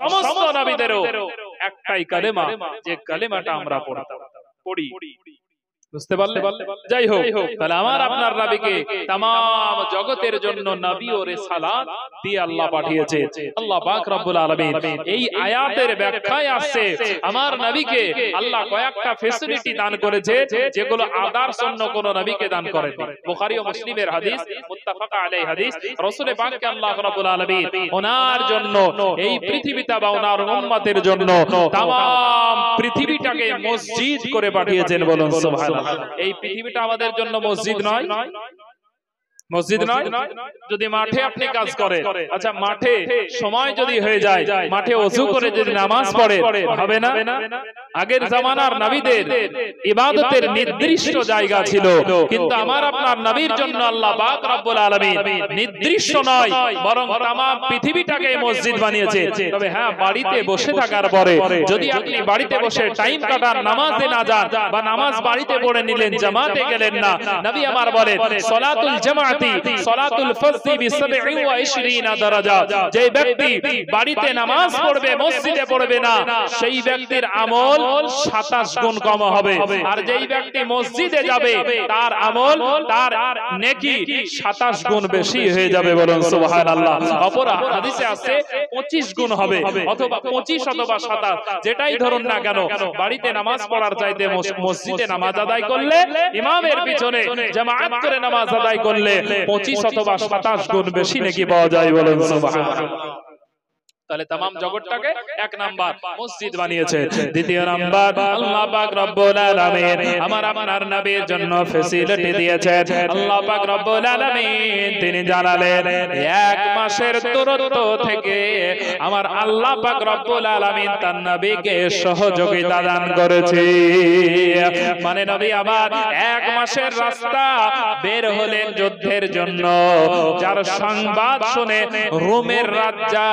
সমস্ত নবীদেরও একটাই কালেমা, যে কালেমাটা আমরা পড়ি। বুঝতে পারলে? যাই হোক, তাহলে আমার আপনার নবীকে তাম জগতের জন্য নবী ও রিসালাত দিয়ে আল্লাহ পাঠিয়েছে। আল্লাহ পাক রব্বুল আলামিন এই আয়াতের ব্যাখ্যায় আসছে আমার নবীকে আল্লাহ কয়েকটা ফ্যাসিলিটি দান করেছে যেগুলো আদার্স অন্য কোন নবীকে দান করেননি। বুখারী ও মুসলিমের হাদিস, মুত্তাফাক আলাইহি হাদিস, রাসূল পাককে আল্লাহ রব্বুল আলামিন ওনার জন্য এই পৃথিবীটা বা ওনার উম্মতের জন্য তাম পৃথিবীটাকে মসজিদ করে পাঠিয়েছেন। বলুন সুবহানাল্লাহ। এই পৃথিবীটা আমাদের জন্য মসজিদ নয়? মসজিদ নয়? যদি মাঠে আপনি কাজ করেন, আচ্ছা মাঠে সময় যদি হয়ে যায়, মাঠে ওযু করে যদি নামাজ পড়ে, হবে না? আগের জামানার নবীদের ইবাদতের নির্দিষ্ট জায়গা ছিল, কিন্তু আমার আপনার নবীর জন্য আল্লাহ পাক রব্বুল আলামিন নির্দিষ্ট নয় বরং তাম পৃথিবীটাকে মসজিদ বানিয়েছে। তবে হ্যাঁ, বাড়িতে বসে থাকার পরে যদি আপনি বাড়িতে বসে টাইম কাটান, নামাজে না যান বা নামাজ বাড়িতে পড়ে নিলেন, জামাতে গেলেন না, নবী আমার বলেন সালাতুল জামাআতি সালাতুল ফজরি বি27 দারাজা, যে ব্যক্তি বাড়িতে নামাজ পড়বে মসজিদে পড়বে না, সেই ব্যক্তির আমল 27 গুণ কম হবে। আর যেই ব্যক্তি মসজিদে যাবে তার আমল, তার নেকি 27 গুণ বেশি হয়ে যাবে। বলুন সুবহানাল্লাহ। অপর হাদিসে আছে 25 গুণ হবে, অথবা 25 অথবা 27, যেটাই ধরুন না কেন, বাড়িতে নামাজ পড়ার চাইতে মসজিদে নামাজ আদায় করলে, ইমামের পিছনে জামাআত করে নামাজ আদায় করলে 25 অথবা 27 গুণ বেশি নেকি পাওয়া যায়। বলুন সুবহানাল্লাহ। তাহলে तमाम জগৎটাকে এক নাম্বার মসজিদ বানিয়েছে। দ্বিতীয় নাম্বার আল্লাহ পাক রব্বুল আলামিন আমার আপনার নবীর জন্য ফ্যাসিলিটি দিয়েছেন। আল্লাহ পাক রব্বুল আলামিন তিনি জানালেন এক মাসের দূরত্ব থেকে আমার আল্লাহ পাক রব্বুল আলামিন তার নবীকে সহযোগিতা দান করেছে। মানে নবী আবার এক মাসের রাস্তা বের হলেন যুদ্ধের জন্য, যার সংবাদ শুনে রোমের রাজা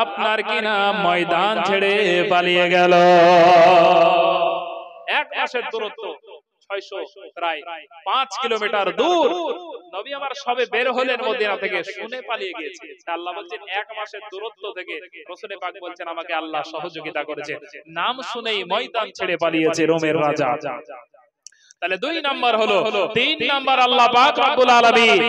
আপনার কিনা ময়দান ছেড়ে পালিয়ে গেল। এক মাসের দূরত্ব, 600 প্রায় 5 কিলোমিটার দূর, নবী আমার সবে বের হলেন মদিনা থেকে, শুনে পালিয়ে গিয়েছে। আল্লাহ বলছেন এক মাসের দূরত্ব থেকে রাসূল পাক বলছেন আমাকে আল্লাহ সহযোগিতা করেছে, নাম শুনেই ময়দান ছেড়ে পালিয়েছে রোমের রাজা। তাহলে 2 নাম্বার হলো। 3 নাম্বার আল্লাহ পাক রব্বুল আলামিন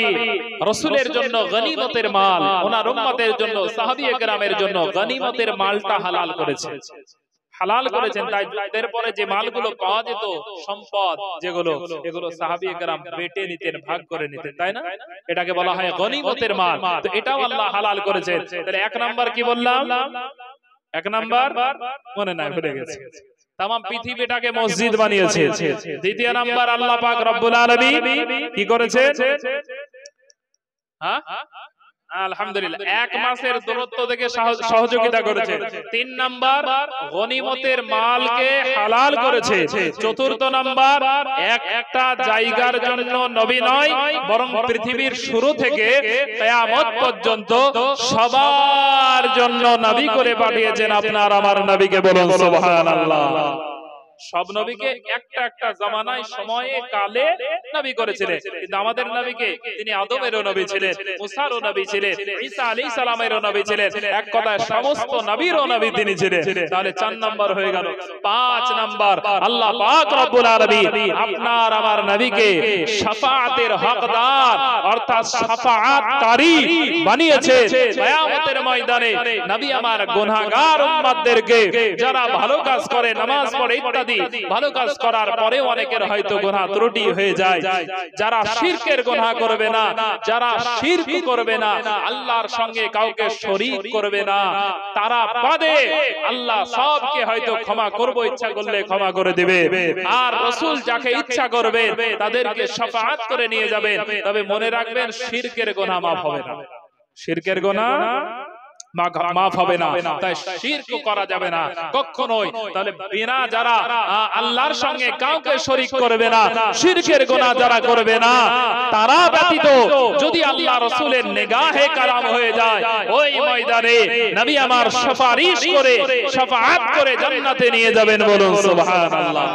রাসূলের জন্য গনিমতের মাল, ওনার উম্মতের জন্য, সাহাবীয়ে কেরামের জন্য গনিমতের মালটা হালাল করেছে, হালাল করেছেন। তাই যুদ্ধের পরে যে মালগুলো পাওয়া যেত, সম্পদ যেগুলো, এগুলো সাহাবীয়ে কেরাম বেটে নিতেন, ভাগ করে নিতেন, তাই না? এটাকে বলা হয় গনিমতের মাল। তো এটাও আল্লাহ হালাল করেছেন। তাহলে 1 নাম্বার কি বললাম? 1 নাম্বার মনে নাই, ভুলে গেছে। তাম পৃথিবীটাকে মসজিদ বানিয়েছে। দ্বিতীয় নাম্বার আল্লাহ পাক রব্বুল আলামিন কি করেছে? হ্যাঁ, আলহামদুলিল্লাহ, এক মাসের দূরত্ব থেকে সহযোগিতা করেছে। 3 নাম্বার গনিমতের মালকে হালাল করেছে। 4র্থ নাম্বার একটা জায়গার জন্য নবী নয় বরং পৃথিবীর শুরু থেকে কিয়ামত পর্যন্ত সবার জন্য নবী করে পাঠিয়েছেন আপনার আমার নবীকে। বলুন সুবহানাল্লাহ। সব নবীকে একটা একটা জামানায়, সময়ে, কালে নবী করেছিলেন, কিন্তু আমাদের নবীকে তিনি আদমেরও নবী ছিলেন, মুসারও নবী ছিলেন, ঈসা আলাইহিস সালামেরও নবী ছিলেন, এক কথায় সমস্ত নবীরও নবী তিনি ছিলেন। তাহলে 4 নাম্বার হয়ে গেল। 5 নাম্বার আল্লাহ পাক রব্বুল আলামিন আপনার আমার নবীকে শাফাআতের হকদার অর্থাৎ শাফাআতকারী বানিয়েছে। কিয়ামতের ময়দানে নবী আমার গুনাহগার উম্মতদেরকে, যারা ভালো কাজ করে, নামাজ পড়ে ইত্যাদি ভালো কাজ করার পরে অনেকের হয়তো গুনাহ ত্রুটি হয়ে যায়, যারা শিরকের গুনাহ করবে না, যারা শিরক করবে না, আল্লাহর সঙ্গে কাউকে শরীক করবে না, তারা বাদে আল্লাহ সবকে হয়তো ক্ষমা করব, ইচ্ছা করলে ক্ষমা করে দিবে। আর রাসূল যাকে ইচ্ছা করবেন তাদেরকে শাফাআত করে নিয়ে যাবেন। তবে মনে রাখবেন শিরকের গুনাহ মাফ হবে না, শিরকের গুনাহ মাফ হবে না। তাই শিরক করা যাবে না কখনোই। তাহলে বিনা যারা আল্লাহর সঙ্গে কাউকে শরীক করবে না, শিরকের গুনাহ যারা করবে না, তারা ব্যতীত যদি আল্লাহ রাসূলের নিগাহে কালাম হয়ে যায়, ওই ময়দানে নবী আমার সুপারিশ করে, শাফাআত করে জান্নাতে নিয়ে যাবেন। বলুন সুবহানাল্লাহ,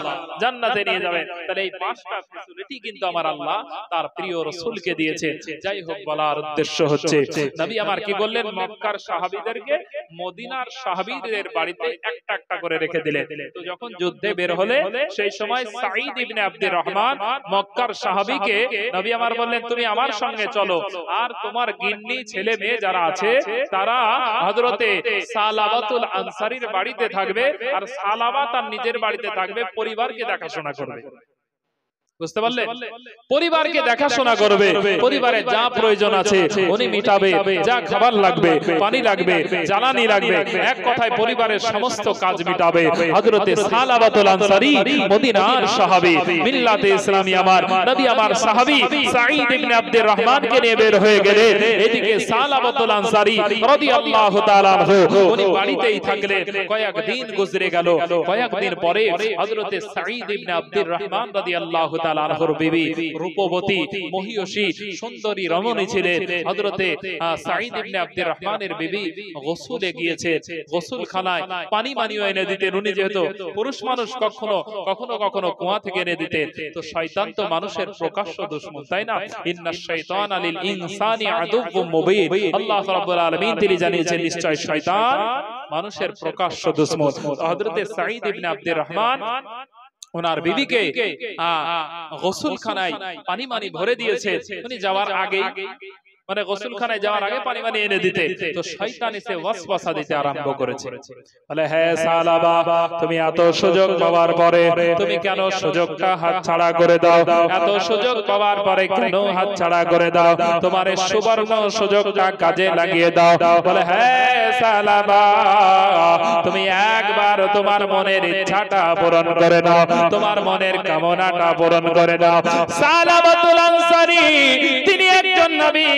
জান্নাতে নিয়ে যাবেন। তাহলে এই 5টা ফ্যাসিলিটি কিন্তু আমার আল্লাহ তার প্রিয় রাসূলকে দিয়েছেন। যাই হোক, বলার উদ্দেশ্য হচ্ছে নবী আমার কি বললেন, মক্কার সাহাবা সাহাবীদেরকে মদিনার সাহাবীদের বাড়িতে একটা একটা করে রেখে দিলেন। তো যখন যুদ্ধে বের হলে সেই সময় সাঈদ ইবনে আব্দুর রহমান মক্কার সাহাবীকে নবী আমার বললেন, তুমি আমার সঙ্গে চলো, আর তোমার গিন্নি ছেলে মেয়ে যারা আছে তারা হযরতে সালাবাতুল আনসারীর বাড়িতে থাকবে, আর সালাবা তার নিজের বাড়িতে থাকবে, পরিবারকে দেখাশোনা করবে। বুঝতে পারলে? পরিবারকে দেখাশোনা করবে, পরিবারে যা প্রয়োজন আছে উনি মিটাবে, যা খাবার লাগবে, পানি লাগবে, জ্বালানি লাগবে, এক কথায় পরিবারের সমস্ত কাজ মিটাবে। হযরতে সালাবাতুল আনসারী মদিনার সাহাবী, মিল্লাতে ইসলামী আমার নবী আমার সাহাবী সাঈদ ইবনে আব্দুর রহমানকে নিয়ে বের হয়ে গেলেন। এদিকে সালাবাতুল আনসারী রাদিয়াল্লাহু তাআলা আনহু উনি বাড়িতেই থাকলেন। কয়েকদিন গুজরে গেল, কয়েকদিন পরে হযরতে সাঈদ ইবনে আব্দুর রহমান রাদিয়াল্লাহু তাআলা আনহুর বিবি রূপবতী মহিয়সী সুন্দরী রমণী ছিলেন। হযরতে সাঈদ ইবনে আব্দুর রহমানের বিবি গোসলে গিয়েছে, গোসলখানায় পানি মানিও এনে দিতেন উনি, যেহেতু পুরুষ মানুষ কখনো কখনো কখনো কুয়া থেকে এনে দিতেন। তো শয়তান তো মানুষের প্রকাশ্য দুশমন, তাই না? ইন্নাশ শাইতানা লিল ইনসানি আদুউম মুবিন। আল্লাহ রাব্বুল আলামিন তিনি জানিয়েছেন নিশ্চয় শয়তান মানুষের প্রকাশ্য দুশমন। হযরতে সাঈদ ইবনে আব্দুর রহমান ওনার বিবিকে গোসলখানায় পানি মানি ভরে দিয়েছে। উনি যাওয়ার আগে মানে গোসলখানায় যাওয়ার আগে পানি মানি এনে দিতে, তো শয়তান এসে ওয়াসওয়াসা দিতে আরম্ভ করেছে। বলে, হে সালাবা, তুমি এত সুযোগ পাওয়ার পরে তুমি কেন সুযোগটা হাতছাড়া করে দাও? এত সুযোগ পাওয়ার পরে কেন হাতছাড়া করে দাও? তোমার এই সুবর্ণ সুযোগটা কাজে লাগিয়ে দাও। বলে, হে সালাবা, তুমি একবার তোমার মনের ইচ্ছাটা পূরণ করে নাও, তোমার মনের কামনাটা পূরণ করে নাও। সালাবাতুল আনসারী তিনি একজন নবী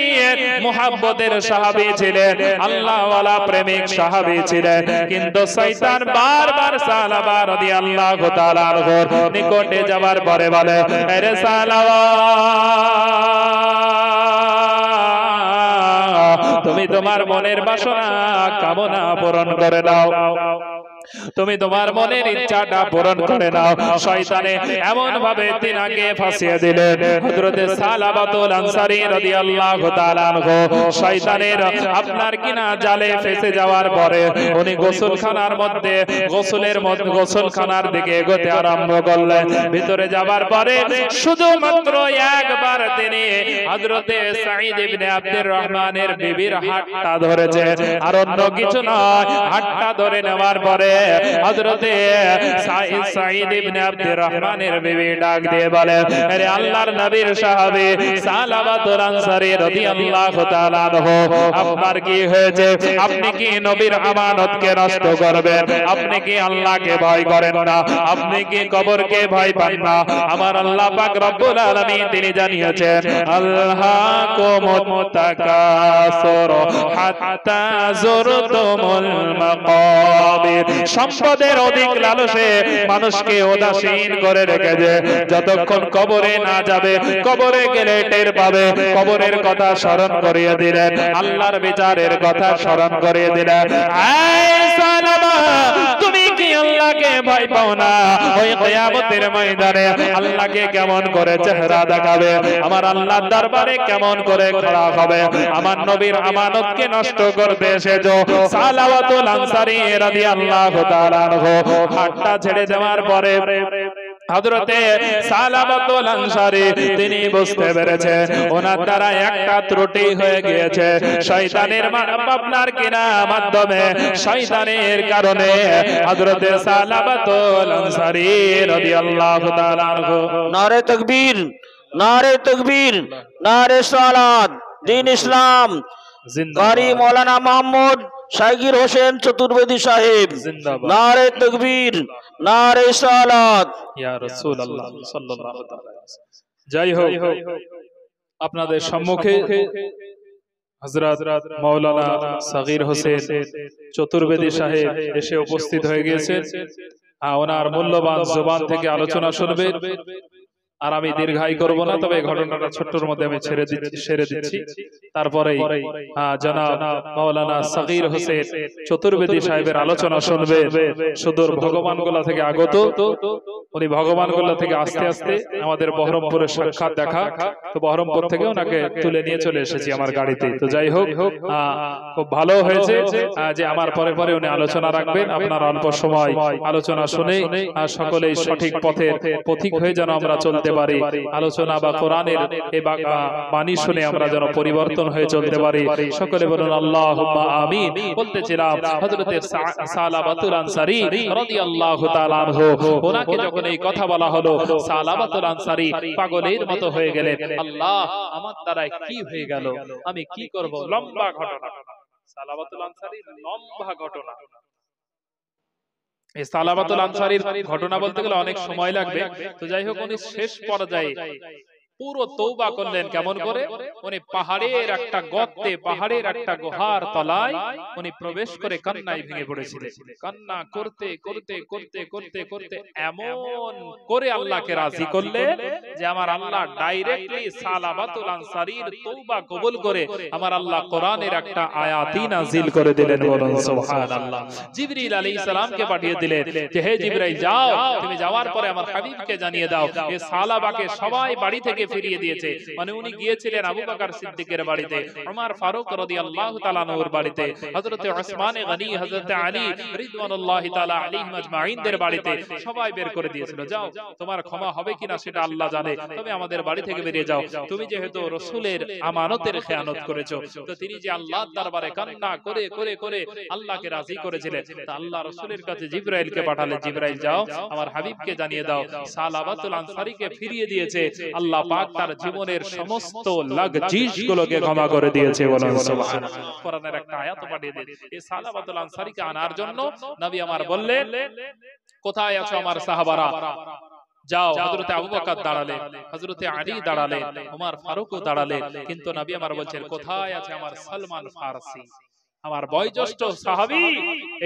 মুহাব্বতের সাহাবী ছিলেন, আল্লাহওয়ালা প্রেমিক সাহাবী ছিলেন, কিন্তু শয়তান বারবার সালাবা রাদিয়াল্লাহু তাআলা আনহুর নিকটে যাওয়ার পরে বলে, আরে সালাবা, তুমি তোমার মনের বাসনা কামনা পূরণ করে দাও, তুমি তোমার মনের ইচ্ছাটা পূরণ করে নাও। শয়তানে এমন ভাবে তিনাকে ফাঁসিয়ে দিলেন। হযরতে সালাবাতুল আনসারী রাদিয়াল্লাহু তাআলা আনহু শয়তানের আপনার কিনা জালে ফেসে যাওয়ার পরে উনি গোসলখানার মধ্যে গোসলখানার দিকে এগোতে আরম্ভ করলেন। ভিতরে যাবার পরে শুধুমাত্র একবার তিনি হযরতে সাঈদ ইবনে আব্দুর রহমানের বিবির হাতটা ধরেছে, আর অন্য কিছু নয়। হাতটা ধরে নেওয়ার পরে হযরতে সাঈদ ইবনে আব্দুর রহমানের বিবি ডাক দিয়ে বলে, আরে আল্লাহর নবীর সাহাবী সালাবাতুল আনসারী রাদিয়াল্লাহু তাআলা আনহু, আপনার কি হয়েছে? আপনি কি নবীর আমানতকে নষ্ট করবেন? আপনি কি আল্লাহকে ভয় করেন না? আপনি কি কবরকে ভয় পান না? আমার আল্লাহ পাক রব্বুল আলামিন তিনি জানিয়েছেন, আল্লাহকুমুত তাকাসুর হাত্তা যুরতুমুল মাকাবির। সম্পদের অধিক লালসে মানুষকে উদাসীন করে রেখেছে। যতক্ষণ কবরে না যাবে, কবরে গেলে টের পাবে। কবরের কথা স্মরণ করিয়ে দিলেন, আল্লাহর বিচারের কথা স্মরণ করিয়ে দিলেন। তুমি কি আল্লাহকে ভয় পাও না? ওই কিয়ামতের ময়দানে আল্লাহকে কেমন করে চেহারা দেখাবে? আমার আল্লাহর দরবারে কেমন করে খড়া হবে? আমার নবীর আমানতকে নষ্ট করতে এসেছো। সালাবাতুল আনসারী রাদিয়াল্লাহু তাআলা আনহু হাতটা ছেড়ে দেওয়ার পরে হযরতে সালাবাতুল আনসারী তিনি বুঝতে পেরেছেন ওনার দ্বারা একটা ত্রুটি হয়ে গিয়েছে। শয়তানের আপনার কিনা মাধ্যমে, শয়তানের কারণে হযরতে সালাবাতুল আনসারী রাদিয়াল্লাহু তাআলা আনহু নারে তাকবীর, নারে তাকবীর, নারে সালাত, দ্বীন ইসলাম। কারি মৌলানা মোহাম্মদ শাকির হোসেন চতুর্বেদী সাহেব, নারে তাকবীর, নারে সালাত, ইয়া রাসূলুল্লাহ সাল্লাল্লাহু আলাইহি ওয়াসাল্লাম। জয় হোক। আপনাদের সম্মুখে হযরত মাওলানা শাকির হোসেন চতুর্বেদী সাহেব এসে উপস্থিত হয়ে গিয়েছেন। ওনার মূল্যবান জবান থেকে আলোচনা শুনবেন। আর আমি দীর্ঘায়ী করব না, তবে ঘটনাটা ছোট্টর মধ্যে আমি সেরে দিচ্ছি। তারপরে জনাব মাওলানা সগীর হোসেন চতুর্বেদী সাহেবের আলোচনা শুনবে। সুদূর ভগবানগোলা থেকে আগত উনি, ভগবানগোলা থেকে আস্তে আস্তে আমাদের বহরমপুরের সাক্ষাৎ দেখা, তো বহরমপুর থেকে ওনাকে তুলে নিয়ে চলে এসেছি আমার গাড়িতে। তো যাই হোক, খুব ভালো হয়েছে যে আমার পরে পরে উনি আলোচনা রাখবেন। আপনার অল্প সময় আলোচনা শুনে সকলেই সঠিক পথের পথিক হয়ে যেন আমরা চলতে পারি, আলোচনা বা কোরআনের এই বাণী শুনে আমরা যেন পরিবর্তন হয়ে চলতে পারি। সকলে বলুন আল্লাহুম্মা আমিন। বলতেছিলাম হযরতে সালাবাতুল আনসারী রাদিয়াল্লাহু তাআলা আনহু, ওনাকে যখন এই কথা বলা হলো, সালাবাতুল আনসারী পাগলের মতো হয়ে গেলেন। আল্লাহ, আমার দ্বারা কি হয়ে গেল, আমি কি করব? লম্বা ঘটনা সালাবাতুল আনসারীর, লম্বা ঘটনা। এই সালাবাতুল আনসারীর ঘটনা বলতে গেলে অনেক সময় লাগবে। তো যাই হোক, উনি শেষ পর্যায়ে পুরো তওবা করলেন। কেমন করে? উনি পাহাড়ের একটা গর্তে, পাহাড়ের একটা গুহার তলায় উনি প্রবেশ করে কান্নায় ভেঙে পড়েছিলেন। কান্না করতে করতে করতে করতে করতে এমন করে আল্লাহকে রাজি করলেন যে আমার আল্লাহ ডাইরেক্টলি সালাবাতুল আনসারীর তওবা কবুল করে আমার আল্লাহ কোরআনের একটা আয়াতই নাযিল করে দিলেন। বলুন সুবহানাল্লাহ। জিবরিল আলাইহিস সালামকে পাঠিয়ে দিলেন যে হে জিবরাইল, যাও, তুমি যাওয়ার পরে আমার হাবিবকে জানিয়ে দাও এই সালাবাকে সবাই বাড়ি থেকে ফিরিয়ে দিয়েছে। মানে উনি গিয়েছিলেন আবু বকর সিদ্দিকের বাড়িতে, ওমর ফারুক রাদিয়াল্লাহু তাআলা আনহুর বাড়িতে, হযরতে উসমান গনি, হযরতে আলী রিদওয়ানুল্লাহি তাআলা আলাইহিম আজমাইনদের বাড়িতে সবাই বের করে দিয়েছিল। যাও, তোমার ক্ষমা হবে কিনা সেটা আল্লাহ জানে, তবে আমাদের বাড়ি থেকে বেরিয়ে যাও। তুমি যেহেতু রাসূলের আমানতের খেয়ানত করেছো, তো তিনি যে আল্লাহর দরবারে কান্না করে করে করে আল্লাহকে রাজি করেছিলেন, তা আল্লাহ রাসূলের কাছে জিবরাইলকে পাঠালেন, জিবরাইল যাও, আমার হাবিবকে জানিয়ে দাও সালাবাতুল আনসারীকে ফিরিয়ে দিয়েছে আল্লাহ পাক, তার জীবনের সমস্ত লাগজিশ গুলোকে ক্ষমা করে দিয়েছে। বলুন সুবহানাল্লাহ। কোরআনের একটা আয়াত পাঠিয়ে দিয়েছে এই সালাবাতুল আনসারীকে আনার জন্য। নবী আমার বললেন, কোথায় আছো আমার সাহাবারা? যাও। হযরতে আবু বকর দাঁড়ালেন, হযরতে আলী দাঁড়ালেন, ওমর ফারুকও দাঁড়ালেন, কিন্তু নবী আমার বলছেন, কোথায় আছে আমার সালমান ফারসি, আমার বয়োজ্যেষ্ঠ সাহাবী?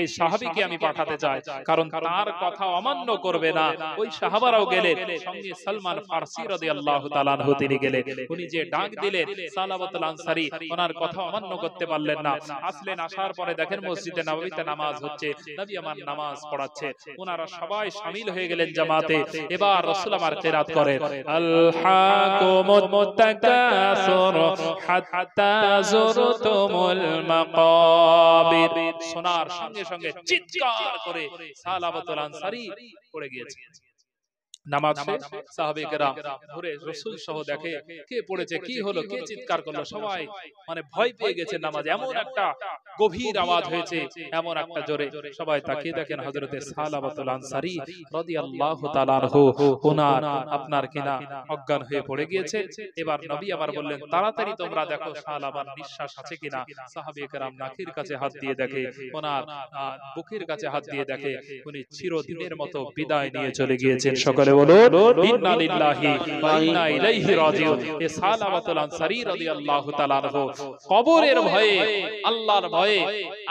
এই সাহাবীকে আমি পাঠাতে চাই, কারণ তার কথা অমান্য করবে না। ওই সাহাবারাও গেলেন, সঙ্গে সালমান ফারসি রাদিয়াল্লাহু তাআলা আনহু তিনি গেলেন। উনি যে ডাক দিলেন সালাবাতুল আনসারী, ওনার কথা অমান্য করতে পারলেন না। আসলেন, আসার পরে দেখেন মসজিদে নববীতে নামাজ হচ্ছে, নবী আমার নামাজ পড়াচ্ছে, ওনারা সবাই শামিল হয়ে গেলেন জামাতে। এবার রাসূল আমার কিরাত করেন, আলহাকুমুত তাকাসুর হাত্তা যুরতুমুল মাকাম। শোনার সঙ্গে সঙ্গে চিৎকার করে সালাবাতুল আনসারী পড়ে গিয়েছে। নামাজ শেষ, সাহাবায়ে কেরাম ঘুরে রাসূল সহ দেখে কে পড়েছে, কি হলো, কে চিৎকার করলো। সবাই মানে ভয় পেয়ে গেছে নামাজে, এমন একটা গভীর আওয়াজ হয়েছে, এমন একটা জোরে। সবাই তাকিয়ে দেখেন হযরতে সালাবাতুল আনসারী রাদিয়াল্লাহু তাআলা আনহু, ওনার আপনার কিনা অজ্ঞান হয়ে পড়ে গিয়েছে। এবার নবী আমার বললেন, তাড়াতাড়ি তোমরা দেখো সালাবার নিঃশ্বাস আছে কিনা। সাহাবায়ে কেরাম নাকের কাছে হাত দিয়ে দেখে, ওনার বুকের কাছে হাত দিয়ে দেখে, উনি চিরদিনের মতো বিদায় নিয়ে চলে গিয়েছেন। সকলে বলুন ইন্না লিল্লাহি ওয়া ইন্না ইলাইহি রাজিউন। এই সালাবাতুল আনসারী রাদিয়াল্লাহু তাআলা আনহু কবরের ভয়ে, আল্লাহর ভয়ে,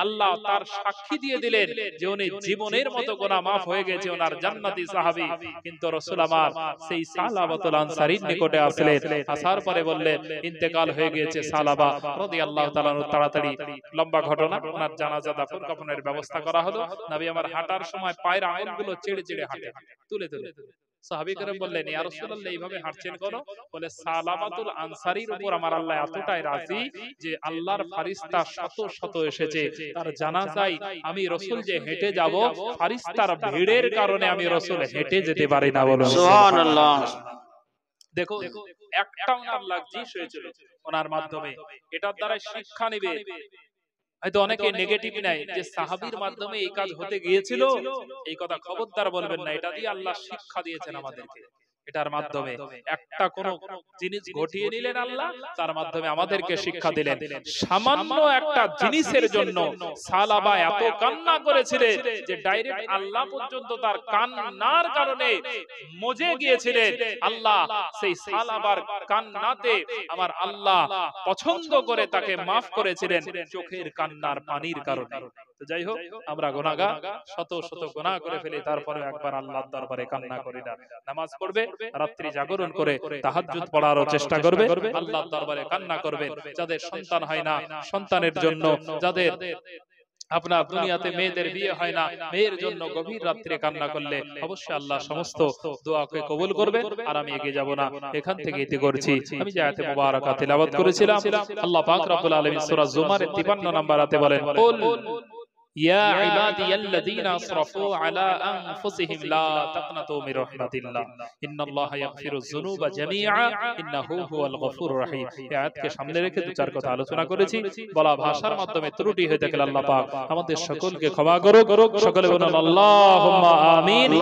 আল্লাহ তার সাক্ষী দিয়ে দিলেন যে উনি জীবনের মতো গুনাহ maaf হয়ে গেছে, ওনার জান্নাতি সাহাবী। কিন্তু রাসূল আমার সেই সালাবাতুল আনসারীর নিকটে আসলেন, আসার পরে বললেন ইন্তেকাল হয়ে গিয়েছে সালাবা রাদিয়াল্লাহু তাআলা আনহু। তাড়াতাড়ি লম্বা ঘটনা, ওনার জানাজা দাফন কাফনের ব্যবস্থা করা হলো। নবী আমার হাঁটার সময় পায়ের আঙ্গুলগুলো চেড়ে চেড়ে হাঁটে, তুলে তুলে। সাহাবী کرام বললেন, ইয়া রাসূলুল্লাহ এইভাবে হাঁটছেন কেন? বলে সালাবাতুল আনসারীর উপর আমার আল্লাহ এতটাই রাজি যে আল্লাহর ফেরেশতা শত শত এসেছে, তার জানাজায় আমি রাসূল যে হেঁটে যাব, ফেরেশতার ভিড়ের কারণে আমি রাসূল হেঁটে যেতে পারি না। বলুন সুবহানাল্লাহ। দেখো, একটা ওনার লাগজিশ হয়েছিল ওনার মাধ্যমে, এটার দ্বারা শিক্ষা নেবে। হয়তো অনেকে নেগেটিভ নাই যে সাহাবীর মাধ্যমে এই কাজ হতে গিয়েছিল, এই কথা খবরদার বলবেন না। এটা দিয়ে আল্লাহ শিক্ষা দিয়েছেন আমাদেরকে। এটার মাধ্যমে একটা কোন জিনিস ঘটিয়ে নিলেন আল্লাহ, তার মাধ্যমে আমাদেরকে শিক্ষা দিলেন। সামান্য একটা জিনিসের জন্য সালাবা এত কান্না করেছিলেন যে ডাইরেক্ট আল্লাহ পর্যন্ত তার কান্নার কারণে মজে গিয়েছিলেন। আল্লাহ সেই সালাবার কান্নাতে আমার আল্লাহ পছন্দ করে তাকে maaf করেছিলেন চোখের কান্নার পানির কারণে। তো যাই হোক, আমরা গুনাহগার, শত শত গুনাহ করে ফেলি, তারপরে একবার আল্লাহর দরবারে কান্না করি না। নামাজ পড়বে, রাত্রি জাগরণ করে তাহাজ্জুদ পড়ারও চেষ্টা করবে, আল্লাহর দরবারে কান্না করবেন। যাদের সন্তান হয় না, সন্তানের জন্য, যাদের আপনার দুনিয়াতে মেয়েদের বিয়ে হয় না, মেয়ের জন্য গভীর রাত্রে কান্না করলে অবশ্যই আল্লাহ সমস্ত দোয়াকে কবুল করবেন। আর আমি এগিয়ে যাব না, এখান থেকে ইতি করছি। আমি যে আয়াতে মুবারাকা তিলাওয়াত করেছিলাম, আল্লাহ পাক রব্বুল আলামিন সূরা জুমারের 53 নম্বর আয়াতে বলেন, কুল ইয়া ইবাদিয়াল্লাযীনা আসরাফু আলা আনফুসিহিম লা তাকনাতু মির রাহমাতিল্লাহ ইন্নাল্লাহা ইয়াগফিরুয যুনুবা জামিআ ইন্নাহু হুয়াল গফুরুর রহিম। এই আয়াতকে সামনে রেখে দু চার কথা আলোচনা করেছি। বলা ভাষার মাধ্যমে ত্রুটি হয়ে থাকলে আল্লাহ পাক আমাদের সকলকে ক্ষমা করুক। সকলে বলুন আল্লাহুম্মা আমিন।